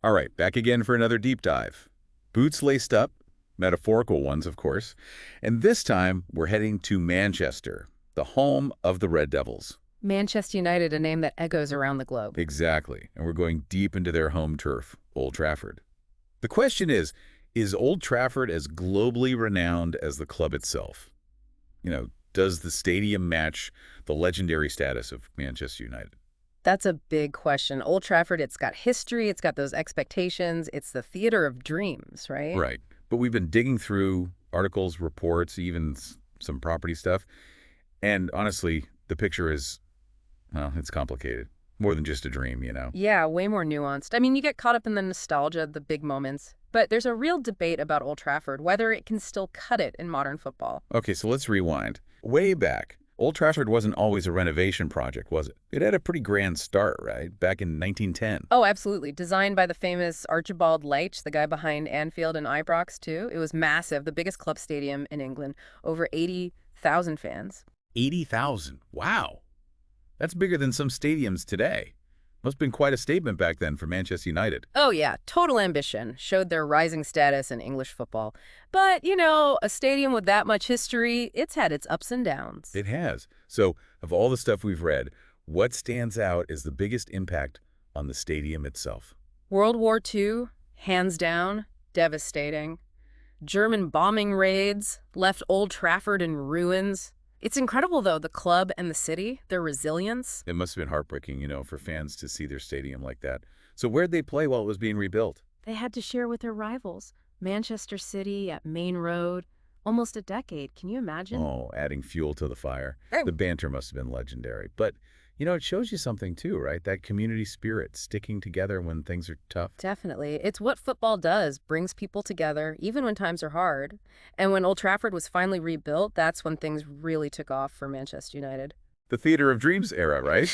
All right, back again for another deep dive. Boots laced up, metaphorical ones, of course. And this time, we're heading to Manchester, the home of the Red Devils. Manchester United, a name that echoes around the globe. Exactly. And we're going deep into their home turf, Old Trafford. The question is Old Trafford as globally renowned as the club itself? Does the stadium match the legendary status of Manchester United? That's a big question. Old Trafford, it's got history, it's got those expectations, it's the theater of dreams, right? Right. But we've been digging through articles, reports, even some property stuff. And honestly, the picture is, well, it's complicated. More than just a dream. Yeah, way more nuanced. I mean, you get caught up in the nostalgia, the big moments, but there's a real debate about Old Trafford, whether it can still cut it in modern football. Okay, so let's rewind. Way back, Old Trafford wasn't always a renovation project, was it? It had a pretty grand start, right? Back in 1910. Oh, absolutely. Designed by the famous Archibald Leitch, the guy behind Anfield and Ibrox, too. It was massive, the biggest club stadium in England, over 80,000 fans. 80,000. Wow. That's bigger than some stadiums today. Must have been quite a statement back then for Manchester United. Oh, yeah, total ambition. Showed their rising status in English football. But, a stadium with that much history, it's had its ups and downs. It has. So, of all the stuff we've read, what stands out as the biggest impact on the stadium itself? World War II, hands down, devastating. German bombing raids left Old Trafford in ruins. It's incredible, though, the club and the city, their resilience. It must have been heartbreaking, for fans to see their stadium like that. So where'd they play while it was being rebuilt? They had to share with their rivals. Manchester City at Main Road. Almost a decade. Can you imagine? Oh, adding fuel to the fire. The banter must have been legendary. But, it shows you something too, right? That community spirit, sticking together when things are tough. Definitely. It's what football does, brings people together, even when times are hard. And when Old Trafford was finally rebuilt, that's when things really took off for Manchester United. The theater of dreams era, right?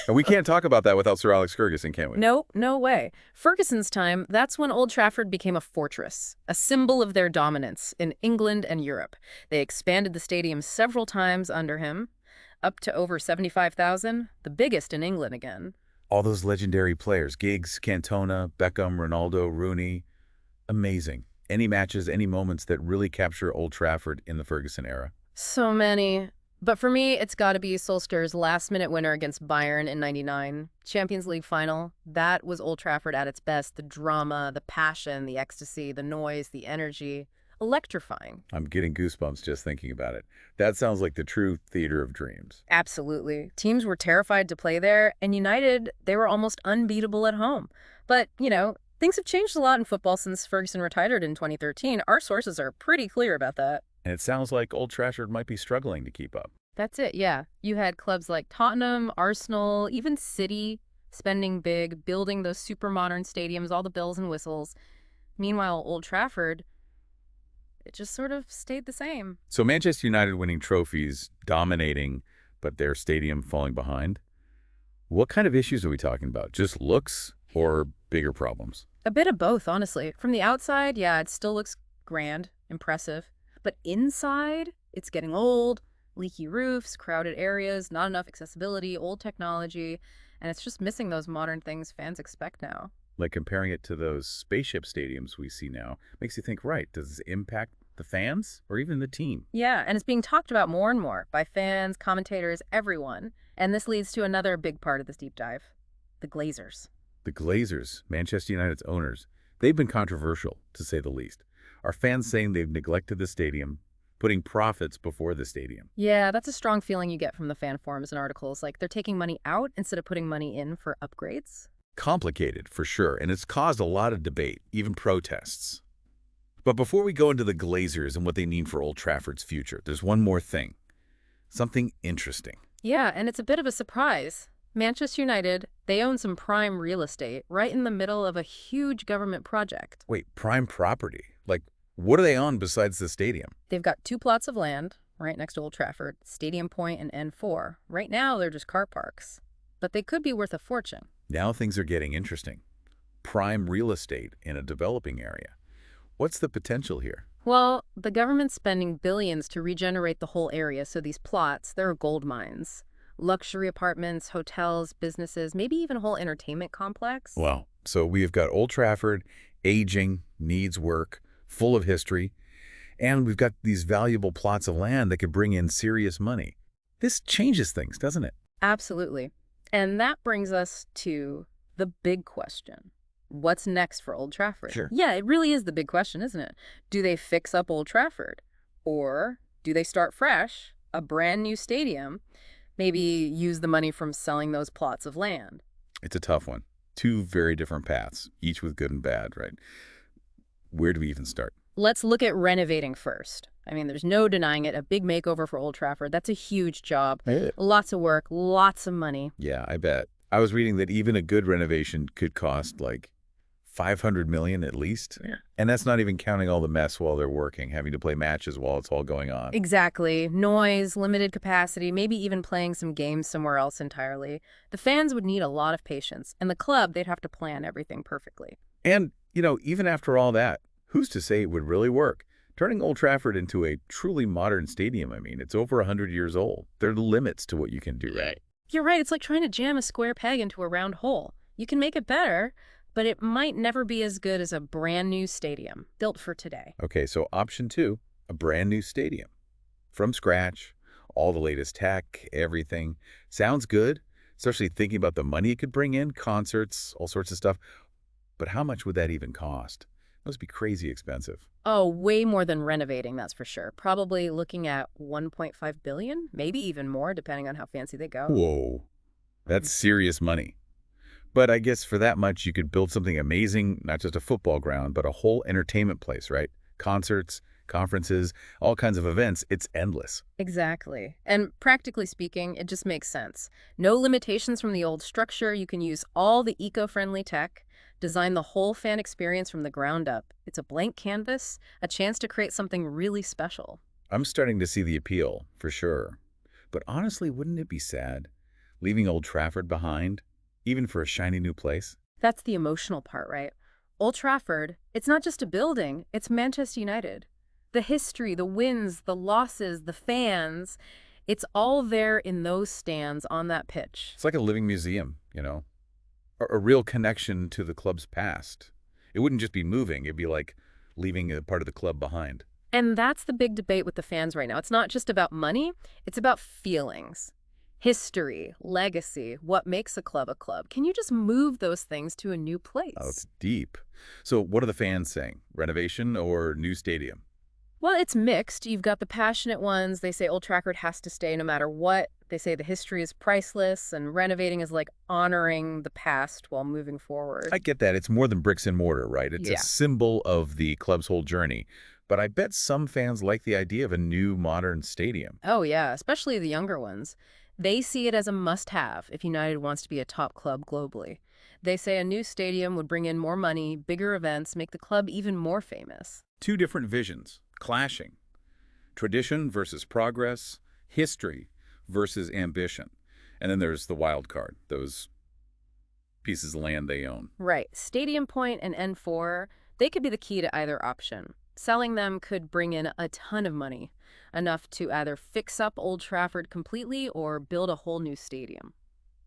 And we can't talk about that without Sir Alex Ferguson, can we? No, no way. Ferguson's time, that's when Old Trafford became a fortress, a symbol of their dominance in England and Europe. They expanded the stadium several times under him, up to over 75,000, the biggest in England again. All those legendary players, Giggs, Cantona, Beckham, Ronaldo, Rooney. Amazing. Any matches, any moments that really capture Old Trafford in the Ferguson era? So many. But for me, it's got to be Solskjaer's last-minute winner against Bayern in '99. Champions League final. That was Old Trafford at its best. The drama, the passion, the ecstasy, the noise, the energy. Electrifying. I'm getting goosebumps just thinking about it. That sounds like the true theater of dreams. Absolutely. Teams were terrified to play there, and United, they were almost unbeatable at home. But, things have changed a lot in football since Ferguson retired in 2013. Our sources are pretty clear about that. And it sounds like Old Trafford might be struggling to keep up. That's it, yeah. You had clubs like Tottenham, Arsenal, even City spending big, building those super modern stadiums, all the bells and whistles. Meanwhile, Old Trafford, it just sort of stayed the same. So Manchester United winning trophies, dominating, but their stadium falling behind. What kind of issues are we talking about? Just looks or bigger problems? A bit of both, honestly. From the outside, yeah, it still looks grand, impressive. But inside, it's getting old, leaky roofs, crowded areas, not enough accessibility, old technology, and it's just missing those modern things fans expect now. Like comparing it to those spaceship stadiums we see now, makes you think, right, does this impact the fans or even the team? Yeah, and it's being talked about more and more by fans, commentators, everyone. And this leads to another big part of this deep dive, the Glazers. The Glazers, Manchester United's owners, they've been controversial, to say the least. Are fans saying they've neglected the stadium, putting profits before the stadium? Yeah, that's a strong feeling you get from the fan forums and articles, like they're taking money out instead of putting money in for upgrades. Complicated, for sure, and it's caused a lot of debate, even protests. But before we go into the Glazers and what they mean for Old Trafford's future, there's one more thing. Something interesting. Yeah, and it's a bit of a surprise. Manchester United, they own some prime real estate right in the middle of a huge government project. Wait, prime property? Like, what are they on besides the stadium? They've got 2 plots of land right next to Old Trafford, Stadium Point and N4. Right now, they're just car parks. But they could be worth a fortune. Now things are getting interesting. Prime real estate in a developing area. What's the potential here? Well, the government's spending billions to regenerate the whole area, so these plots, they're gold mines. Luxury apartments, hotels, businesses, maybe even a whole entertainment complex. Wow, So we've got Old Trafford, aging, needs work, full of history, and we've got these valuable plots of land that could bring in serious money. This changes things, doesn't it? Absolutely. And that brings us to the big question. What's next for Old Trafford? Sure. Yeah, it really is the big question, isn't it? Do they fix up Old Trafford? Or do they start fresh, a brand new stadium, maybe use the money from selling those plots of land? It's a tough one. Two very different paths, each with good and bad, right? Where do we even start? Let's look at renovating first. I mean, there's no denying it. A big makeover for Old Trafford. That's a huge job. Yeah. Lots of work, lots of money. Yeah, I bet. I was reading that even a good renovation could cost like 500 million at least. Yeah. And that's not even counting all the mess while they're working, having to play matches while it's all going on. Exactly. Noise, limited capacity, maybe even playing some games somewhere else entirely. The fans would need a lot of patience, and the club, they'd have to plan everything perfectly. And, even after all that, who's to say it would really work? Turning Old Trafford into a truly modern stadium, I mean, it's over 100 years old. There are limits to what you can do, right? You're right. It's like trying to jam a square peg into a round hole. You can make it better, but it might never be as good as a brand new stadium built for today. Okay, so option 2, a brand new stadium. From scratch, all the latest tech, everything. Sounds good, especially thinking about the money it could bring in, concerts, all sorts of stuff. But how much would that even cost? It must be crazy expensive. Oh, way more than renovating, that's for sure. Probably looking at 1.5 billion, maybe even more, depending on how fancy they go. Whoa, that's serious money. But I guess for that much, you could build something amazing, not just a football ground, but a whole entertainment place, right? Concerts, conferences, all kinds of events. It's endless. Exactly. And practically speaking, it just makes sense. No limitations from the old structure. You can use all the eco-friendly tech, design the whole fan experience from the ground up. It's a blank canvas, a chance to create something really special. I'm starting to see the appeal, for sure. But honestly, wouldn't it be sad, leaving Old Trafford behind, even for a shiny new place? That's the emotional part, right? Old Trafford, it's not just a building, it's Manchester United. The history, the wins, the losses, the fans, it's all there in those stands on that pitch. It's like a living museum, a real connection to the club's past. It wouldn't just be moving, it'd be like leaving a part of the club behind. And that's the big debate with the fans right now. It's not just about money, it's about feelings. History, legacy, what makes a club a club. Can you just move those things to a new place? Oh, it's deep. So what are the fans saying? Renovation or new stadium? Well, it's mixed. You've got the passionate ones. They say Old Trafford has to stay no matter what. They say the history is priceless, and renovating is like honoring the past while moving forward. I get that. It's more than bricks and mortar, right? It's a symbol of the club's whole journey. But I bet some fans like the idea of a new modern stadium. Oh, yeah, especially the younger ones. They see it as a must-have if United wants to be a top club globally. They say a new stadium would bring in more money, bigger events, make the club even more famous. Two different visions, clashing. Tradition versus progress, history versus ambition. And then there's the wild card, those pieces of land they own. Right. Stadium Point and N4, they could be the key to either option. Selling them could bring in a ton of money, enough to either fix up Old Trafford completely or build a whole new stadium.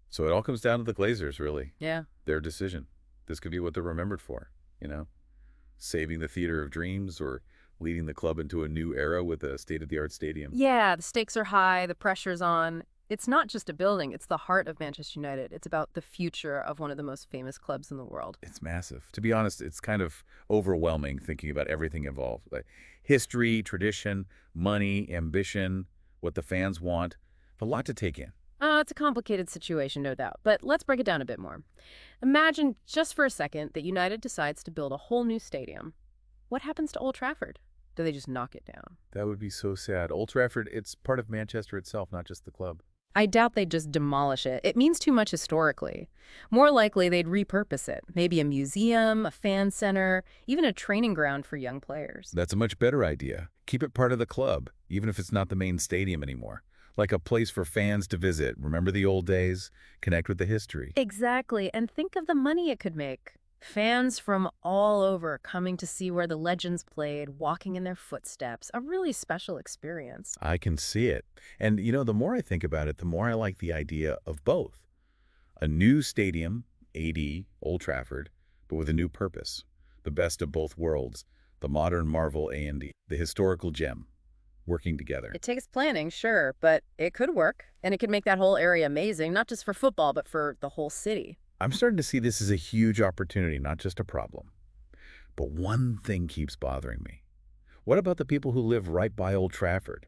So it all comes down to the Glazers, really. Yeah. Their decision. This could be what they're remembered for, saving the theater of dreams or leading the club into a new era with a state-of-the-art stadium. Yeah, the stakes are high, the pressure's on. It's not just a building, it's the heart of Manchester United. It's about the future of one of the most famous clubs in the world. It's massive. To be honest, it's kind of overwhelming thinking about everything involved. Like history, tradition, money, ambition, what the fans want. A lot to take in. It's a complicated situation, no doubt, but let's break it down a bit more. Imagine just for a second that United decides to build a whole new stadium. What happens to Old Trafford? Do they just knock it down? That would be so sad. Old Trafford, it's part of Manchester itself, not just the club. I doubt they'd just demolish it. It means too much historically. More likely, they'd repurpose it. Maybe a museum, a fan center, even a training ground for young players. That's a much better idea. Keep it part of the club, even if it's not the main stadium anymore. Like a place for fans to visit. Remember the old days? Connect with the history. Exactly, and think of the money it could make. Fans from all over coming to see where the legends played, walking in their footsteps. A really special experience. I can see it. And, the more I think about it, the more I like the idea of both. A new stadium, AD, Old Trafford, but with a new purpose. The best of both worlds, the modern marvel A&D, the historical gem, working together. It takes planning, sure, but it could work. And it could make that whole area amazing, not just for football, but for the whole city. I'm starting to see this as a huge opportunity, not just a problem. But one thing keeps bothering me. What about the people who live right by Old Trafford?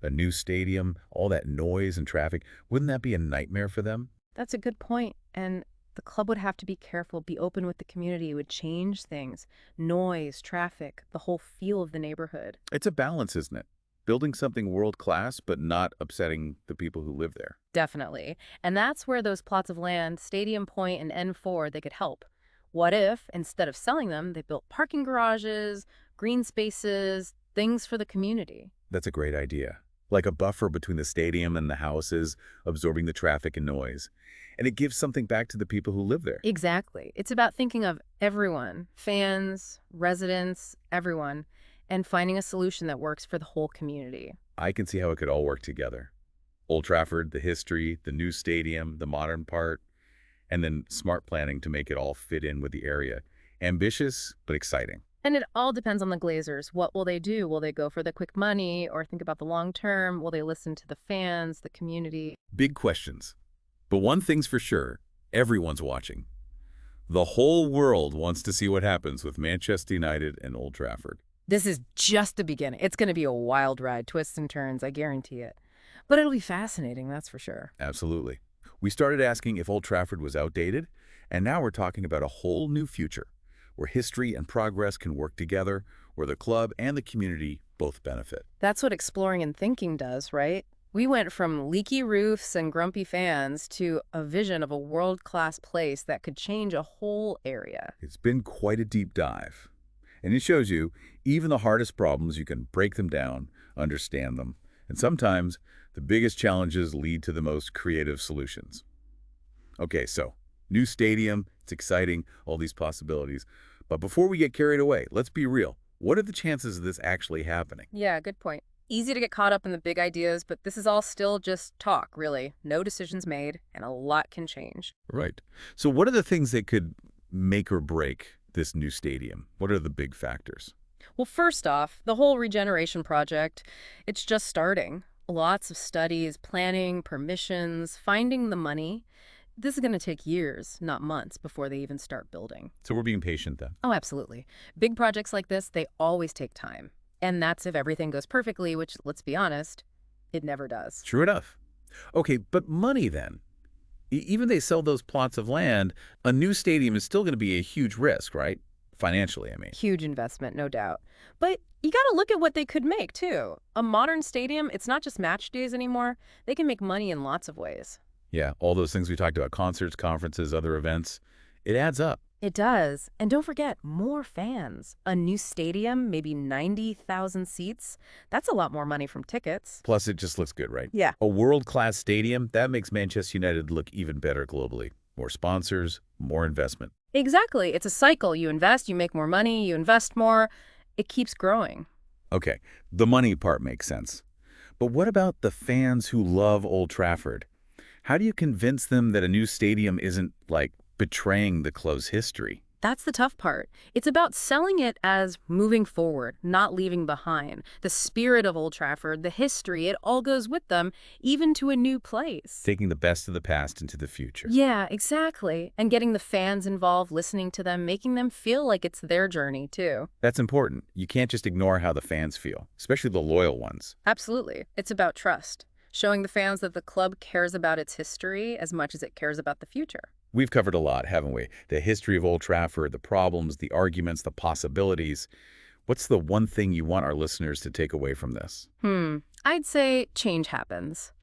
A new stadium, all that noise and traffic, wouldn't that be a nightmare for them? That's a good point. And the club would have to be careful, be open with the community. It would change things. Noise, traffic, the whole feel of the neighborhood. It's a balance, isn't it? Building something world-class, but not upsetting the people who live there. Definitely. And that's where those plots of land, Stadium Point and N4, they could help. What if, instead of selling them, they built parking garages, green spaces, things for the community? That's a great idea. Like a buffer between the stadium and the houses, absorbing the traffic and noise. And it gives something back to the people who live there. Exactly. It's about thinking of everyone, fans, residents, everyone, and finding a solution that works for the whole community. I can see how it could all work together. Old Trafford, the history, the new stadium, the modern part, and then smart planning to make it all fit in with the area. Ambitious, but exciting. And it all depends on the Glazers. What will they do? Will they go for the quick money or think about the long term? Will they listen to the fans, the community? Big questions. But one thing's for sure, everyone's watching. The whole world wants to see what happens with Manchester United and Old Trafford. This is just the beginning. It's going to be a wild ride, twists and turns, I guarantee it. But it'll be fascinating, that's for sure. Absolutely. We started asking if Old Trafford was outdated, and now we're talking about a whole new future, where history and progress can work together, where the club and the community both benefit. That's what exploring and thinking does, right? We went from leaky roofs and grumpy fans to a vision of a world-class place that could change a whole area. It's been quite a deep dive. And it shows you, even the hardest problems, you can break them down, understand them. And sometimes, the biggest challenges lead to the most creative solutions. Okay, so, new stadium, it's exciting, all these possibilities. But before we get carried away, let's be real. What are the chances of this actually happening? Yeah, good point. Easy to get caught up in the big ideas, but this is all still just talk, really. No decisions made, and a lot can change. Right. So what are the things that could make or break this new stadium? What are the big factors? Well, first off, the whole regeneration project, it's just starting. Lots of studies, planning, permissions, finding the money. This is going to take years, not months, before they even start building. So we're being patient then. Oh, absolutely. Big projects like this, they always take time. And that's if everything goes perfectly, which, let's be honest, it never does. True enough. Okay, but money then. Even they sell those plots of land, a new stadium is still going to be a huge risk, right? Financially, I mean. Huge investment, no doubt. But you got to look at what they could make, too. A modern stadium, it's not just match days anymore. They can make money in lots of ways. Yeah, all those things we talked about, concerts, conferences, other events, it adds up. It does. And don't forget, more fans. A new stadium, maybe 90,000 seats. That's a lot more money from tickets. Plus, it just looks good, right? Yeah. A world-class stadium, that makes Manchester United look even better globally. More sponsors, more investment. Exactly. It's a cycle. You invest, you make more money, you invest more. It keeps growing. Okay, the money part makes sense. But what about the fans who love Old Trafford? How do you convince them that a new stadium isn't, like, betraying the club's history? That's the tough part. It's about selling it as moving forward, not leaving behind. The spirit of Old Trafford, the history, it all goes with them, even to a new place. Taking the best of the past into the future. Yeah, exactly. And getting the fans involved, listening to them, making them feel like it's their journey, too. That's important. You can't just ignore how the fans feel, especially the loyal ones. Absolutely. It's about trust. Showing the fans that the club cares about its history as much as it cares about the future. We've covered a lot, haven't we? The history of Old Trafford, the problems, the arguments, the possibilities. What's the one thing you want our listeners to take away from this? I'd say change happens.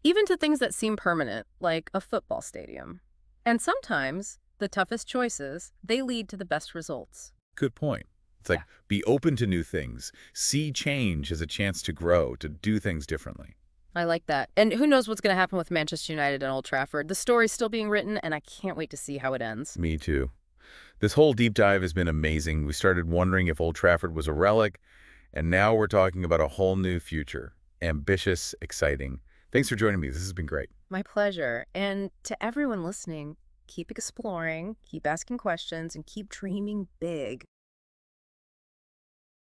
Even to things that seem permanent, like a football stadium. And sometimes, the toughest choices, they lead to the best results. Good point. It's like, be open to new things. See change as a chance to grow, to do things differently. I like that. And who knows what's going to happen with Manchester United and Old Trafford. The story's still being written, and I can't wait to see how it ends. Me too. This whole deep dive has been amazing. We started wondering if Old Trafford was a relic, and now we're talking about a whole new future. Ambitious, exciting. Thanks for joining me. This has been great. My pleasure. And to everyone listening, Keep exploring, keep asking questions, and keep dreaming big.